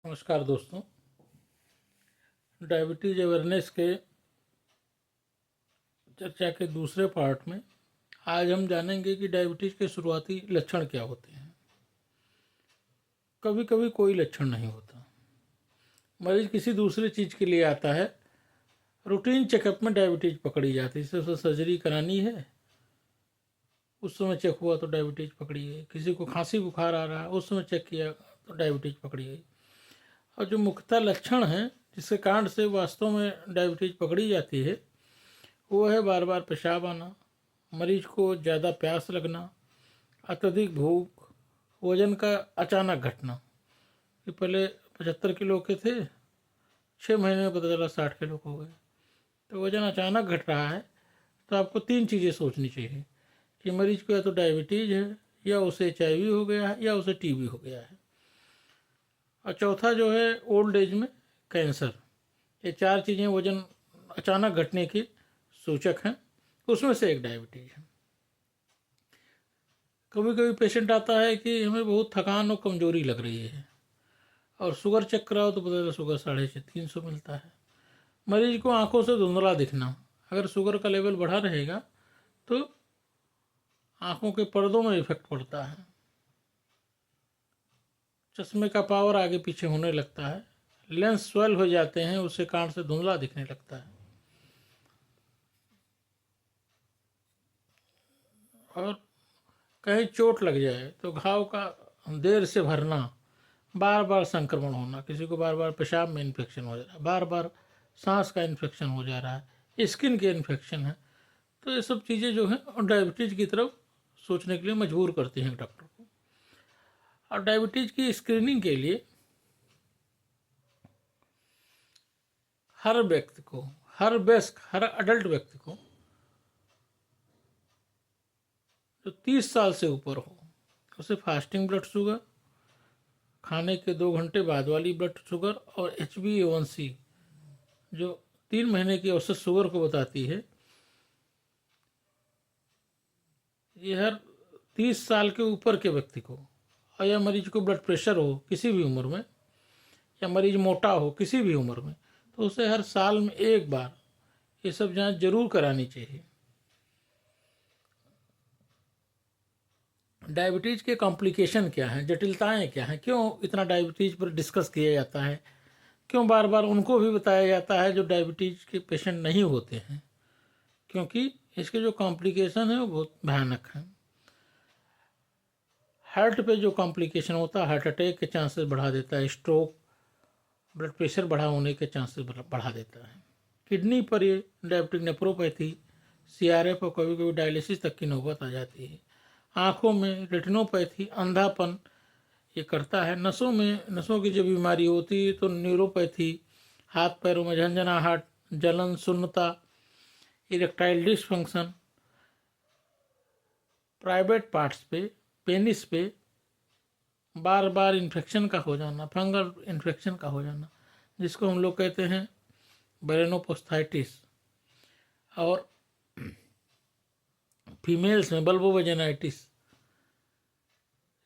नमस्कार दोस्तों, diabetes awareness के चर्चा के दूसरे पार्ट में आज हम जानेंगे कि डायबिटीज के शुरुआती लक्षण क्या होते हैं। कभी कभी कोई लक्षण नहीं होता, मरीज किसी दूसरी चीज़ के लिए आता है। रूटीन चेकअप में डायबिटीज पकड़ी जाती है, जैसे उसे सर्जरी करानी है उस समय चेक हुआ तो डायबिटीज पकड़ी गई। किसी को खांसी बुखार आ रहा है उस समय चेक किया तो डायबिटीज पकड़ी गई। और जो मुख्यतः लक्षण हैं जिसके कारण से वास्तव में डायबिटीज पकड़ी जाती है वो है बार बार पेशाब आना, मरीज को ज़्यादा प्यास लगना, अत्यधिक भूख, वजन का अचानक घटना। कि पहले 75 किलो के थे, 6 महीने में पता चला 60 किलो हो गए। तो वजन अचानक घट रहा है तो आपको 3 चीज़ें सोचनी चाहिए कि मरीज को या तो डायबिटीज है, या उसे HIV हो गया है, या उसे TB हो गया है। और चौथा जो है ओल्ड एज में कैंसर। ये 4 चीज़ें वजन अचानक घटने की सूचक हैं, उसमें से एक डायबिटीज है। कभी कभी पेशेंट आता है कि हमें बहुत थकान और कमजोरी लग रही है, और शुगर चेक कराओ तो पता चला शुगर 350 मिलता है। मरीज को आंखों से धुंधला दिखना, अगर शुगर का लेवल बढ़ा रहेगा तो आंखों के पर्दों में इफेक्ट पड़ता है, चश्मे का पावर आगे पीछे होने लगता है, लेंस स्वेल हो जाते हैं, उसके कारण से धुंधला दिखने लगता है। और कहीं चोट लग जाए तो घाव का देर से भरना, बार बार संक्रमण होना, किसी को बार बार पेशाब में इन्फेक्शन हो जा रहा है, बार बार सांस का इन्फेक्शन हो जा रहा है, स्किन के इन्फेक्शन है। तो ये सब चीज़ें जो हैं डायबिटीज़ की तरफ सोचने के लिए मजबूर करती हैं डॉक्टर को। और डायबिटीज़ की स्क्रीनिंग के लिए हर व्यक्ति को, हर वयस्क, हर अडल्ट व्यक्ति को जो 30 साल से ऊपर हो उसे फास्टिंग ब्लड शुगर, खाने के 2 घंटे बाद वाली ब्लड शुगर, और HbA1c जो 3 महीने की औसत शुगर को बताती है, ये हर 30 साल के ऊपर के व्यक्ति को, और या मरीज को ब्लड प्रेशर हो किसी भी उम्र में, या मरीज मोटा हो किसी भी उम्र में, तो उसे हर साल में एक बार ये सब जांच जरूर करानी चाहिए। डायबिटीज़ के कॉम्प्लिकेशन क्या हैं, जटिलताएं क्या हैं, क्यों इतना डायबिटीज़ पर डिस्कस किया जाता है, क्यों बार बार उनको भी बताया जाता है जो डायबिटीज़ के पेशेंट नहीं होते हैं, क्योंकि इसके जो कॉम्प्लिकेशन है वो बहुत भयानक हैं। हार्ट पे जो कॉम्प्लिकेशन होता है, हार्ट अटैक के चांसेस बढ़ा देता है, स्ट्रोक, ब्लड प्रेशर बढ़ा होने के चांसेस बढ़ा देता है। किडनी पर ये डायबिटिक नेफ्रोपैथी, CRF और कभी कभी डायलिसिस तक की नौबत आ जाती है। आँखों में रेटिनोपैथी, अंधापन ये करता है। नसों में, नसों की जो बीमारी होती है तो न्यूरोपैथी, हाथ पैरों में झंझनाहट, जलन, शून्यता, इरेक्टाइल डिसफंक्शन, प्राइवेट पार्ट्स पे, पेनिस पे बार बार इन्फेक्शन का हो जाना, फंगल इन्फेक्शन का हो जाना, जिसको हम लोग कहते हैं बेरेनोपोस्थाइटिस। और फीमेल्स में बल्बोवेजाइटिस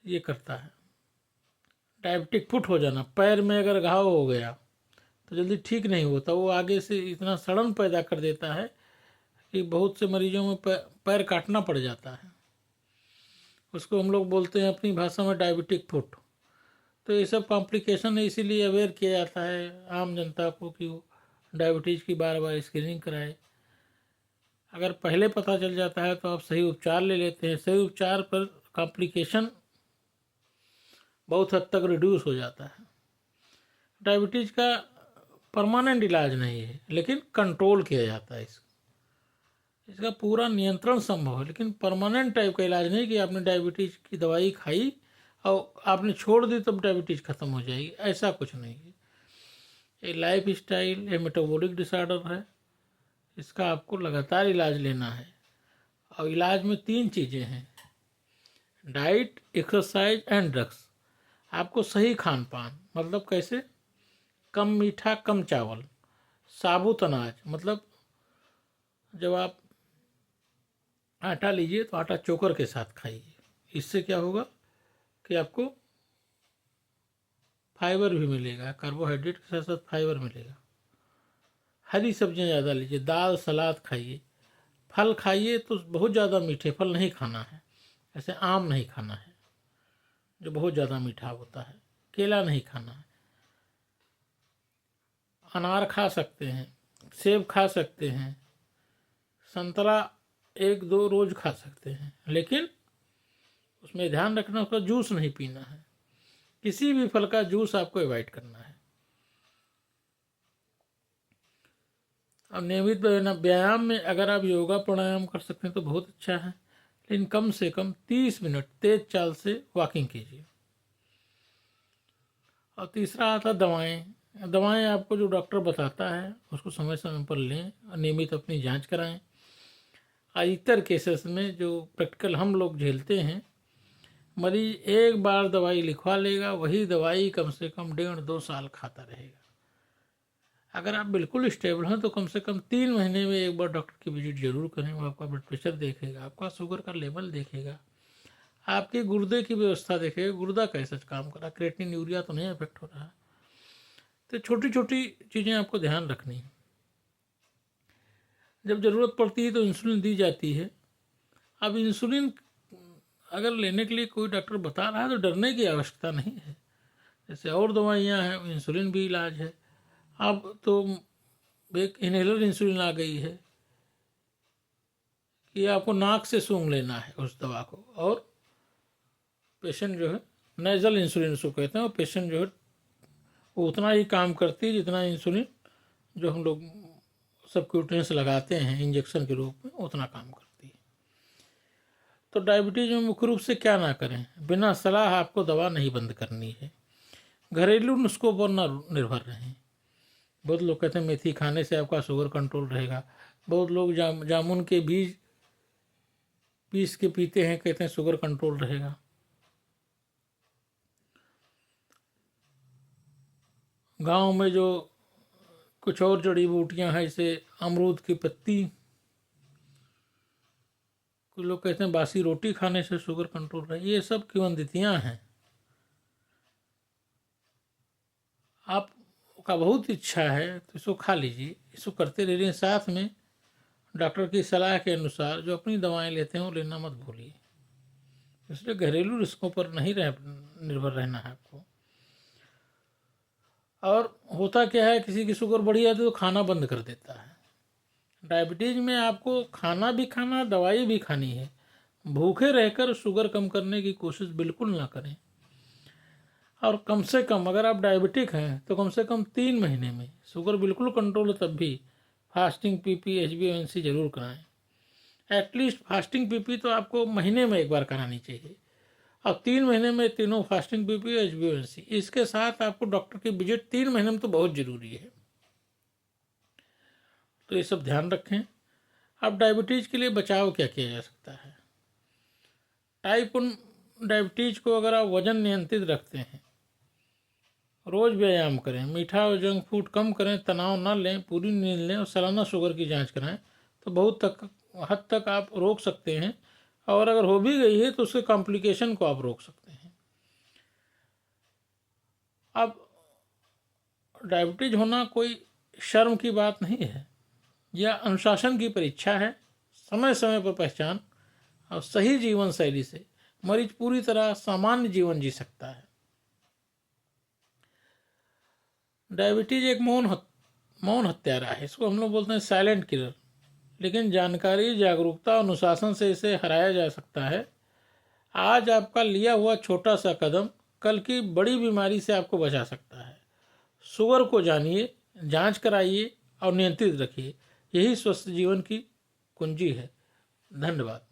ये करता है। डायबिटिक फुट हो जाना, पैर में अगर घाव हो गया तो जल्दी ठीक नहीं होता, वो आगे से इतना सड़न पैदा कर देता है कि बहुत से मरीजों में पैर काटना पड़ जाता है। उसको हम लोग बोलते हैं अपनी भाषा में डायबिटिक फुट। तो ये सब कॉम्प्लिकेशन है, इसीलिए अवेयर किया जाता है आम जनता को कि वो डायबिटीज़ की बार बार स्क्रीनिंग कराए। अगर पहले पता चल जाता है तो आप सही उपचार ले लेते हैं, सही उपचार पर कॉम्प्लिकेशन बहुत हद तक रिड्यूस हो जाता है। डायबिटीज़ का परमानेंट इलाज नहीं है, लेकिन कंट्रोल किया जाता है इसका पूरा नियंत्रण संभव है, लेकिन परमानेंट टाइप का इलाज नहीं कि आपने डायबिटीज़ की दवाई खाई और आपने छोड़ दी तब डायबिटीज़ ख़त्म हो जाएगी, ऐसा कुछ नहीं है। ये लाइफ स्टाइल, ये मेटाबॉलिक डिसऑर्डर है, इसका आपको लगातार इलाज लेना है। और इलाज में 3 चीज़ें हैं, डाइट, एक्सरसाइज एंड ड्रग्स। आपको सही खान पान, मतलब कैसे, कम मीठा, कम चावल, साबुत अनाज, मतलब जब आप आटा लीजिए तो आटा चोकर के साथ खाइए। इससे क्या होगा कि आपको फाइबर भी मिलेगा, कार्बोहाइड्रेट के साथ साथ फाइबर मिलेगा। हरी सब्जियां ज़्यादा लीजिए, दाल सलाद खाइए, फल खाइए तो बहुत ज़्यादा मीठे फल नहीं खाना है, ऐसे आम नहीं खाना है जो बहुत ज़्यादा मीठा होता है, केला नहीं खाना है, अनार खा सकते हैं, सेब खा सकते हैं, संतरा 1-2 रोज खा सकते हैं, लेकिन उसमें ध्यान रखना उसका जूस नहीं पीना है, किसी भी फल का जूस आपको अवॉइड करना है। अब नियमित व्यायाम में अगर आप योगा प्राणायाम कर सकते हैं तो बहुत अच्छा है, लेकिन कम से कम 30 मिनट तेज चाल से वॉकिंग कीजिए। और तीसरा आता दवाएं। दवाएं आपको जो डॉक्टर बताता है उसको समय समय पर लें और नियमित अपनी जांच कराएं। अधिकतर केसेस में जो प्रैक्टिकल हम लोग झेलते हैं, मरीज एक बार दवाई लिखवा लेगा, वही दवाई कम से कम 1.5-2 साल खाता रहेगा। अगर आप बिल्कुल स्टेबल हैं तो कम से कम 3 महीने में एक बार डॉक्टर की विजिट जरूर करें। वो आपका ब्लड प्रेशर देखेगा, आपका शुगर का लेवल देखेगा, आपके गुर्दे की व्यवस्था देखेगा, गुर्दा कैसे काम कर रहा, क्रिएटिनिन यूरिया तो नहीं इफेक्ट हो रहा। तो छोटी छोटी चीज़ें आपको ध्यान रखनी है। जब ज़रूरत पड़ती है तो इंसुलिन दी जाती है। अब इंसुलिन अगर लेने के लिए कोई डॉक्टर बता रहा है तो डरने की आवश्यकता नहीं है। जैसे और दवाइयाँ हैं, इंसुलिन भी इलाज है। अब तो एक इनहेलर इंसुलिन आ गई है कि आपको नाक से सूंघ लेना है उस दवा को, और पेशेंट जो है नेजल इंसुलिन उसको कहते हैं, और पेशेंट जो है वो उतना ही काम करती है जितना इंसुलिन जो हम लोग सबक्यूटेनियस लगाते हैं इंजेक्शन के रूप में, उतना काम करती है। तो डायबिटीज़ में मुख्य रूप से क्या ना करें, बिना सलाह आपको दवा नहीं बंद करनी है। घरेलू नुस्खों पर ना निर्भर रहें। बहुत लोग कहते हैं मेथी खाने से आपका शुगर कंट्रोल रहेगा। बहुत लोग जामुन के बीज पीस के पीते हैं, कहते हैं शुगर कंट्रोल रहेगा। गांव में जो कुछ और जड़ी बूटियां हैं, जैसे अमरूद की पत्ती, कुछ लोग कहते हैं बासी रोटी खाने से शुगर कंट्रोल रहे, ये सब किंवदंतियां हैं। आपका बहुत इच्छा है तो इसको खा लीजिए, इसको करते रहिए। साथ में डॉक्टर की सलाह के अनुसार जो अपनी दवाएं लेते हैं वो लेना मत भूलिए। इसलिए घरेलू नुस्खों पर नहीं निर्भर रहना है आपको। और होता क्या है, किसी की शुगर बढ़ी जाती है तो खाना बंद कर देता है। डायबिटीज़ में आपको खाना भी खाना, दवाई भी खानी है। भूखे रहकर शुगर कम करने की कोशिश बिल्कुल ना करें। और कम से कम अगर आप डायबिटिक हैं तो कम से कम 3 महीने में, शुगर बिल्कुल कंट्रोल है तब भी फास्टिंग पीपी HbA1c जरूर कराएं। एटलीस्ट फास्टिंग पीपी तो आपको महीने में एक बार करानी चाहिए। अब 3 महीने में तीनों फास्टिंग पीपी HbA1c, इसके साथ आपको डॉक्टर की विजिट 3 महीने में तो बहुत ज़रूरी है। तो ये सब ध्यान रखें। अब डायबिटीज़ के लिए बचाव क्या किया जा सकता है। टाइप 1 डायबिटीज़ को अगर आप वज़न नियंत्रित रखते हैं, रोज़ व्यायाम करें, मीठा और जंक फूड कम करें, तनाव ना लें, पूरी नींद लें और सालाना शुगर की जांच कराएं, तो बहुत हद तक आप रोक सकते हैं। और अगर हो भी गई है तो उसके कॉम्प्लिकेशन को आप रोक सकते हैं। अब डायबिटीज होना कोई शर्म की बात नहीं है, यह अनुशासन की परीक्षा है। समय समय पर पहचान और सही जीवन शैली से मरीज पूरी तरह सामान्य जीवन जी सकता है। डायबिटीज एक मौन हत्यारा है, इसको हम लोग बोलते हैं साइलेंट किलर। लेकिन जानकारी, जागरूकता और अनुशासन से इसे हराया जा सकता है। आज आपका लिया हुआ छोटा सा कदम कल की बड़ी बीमारी से आपको बचा सकता है। शुगर को जानिए, जांच कराइए और नियंत्रित रखिए। यही स्वस्थ जीवन की कुंजी है। धन्यवाद।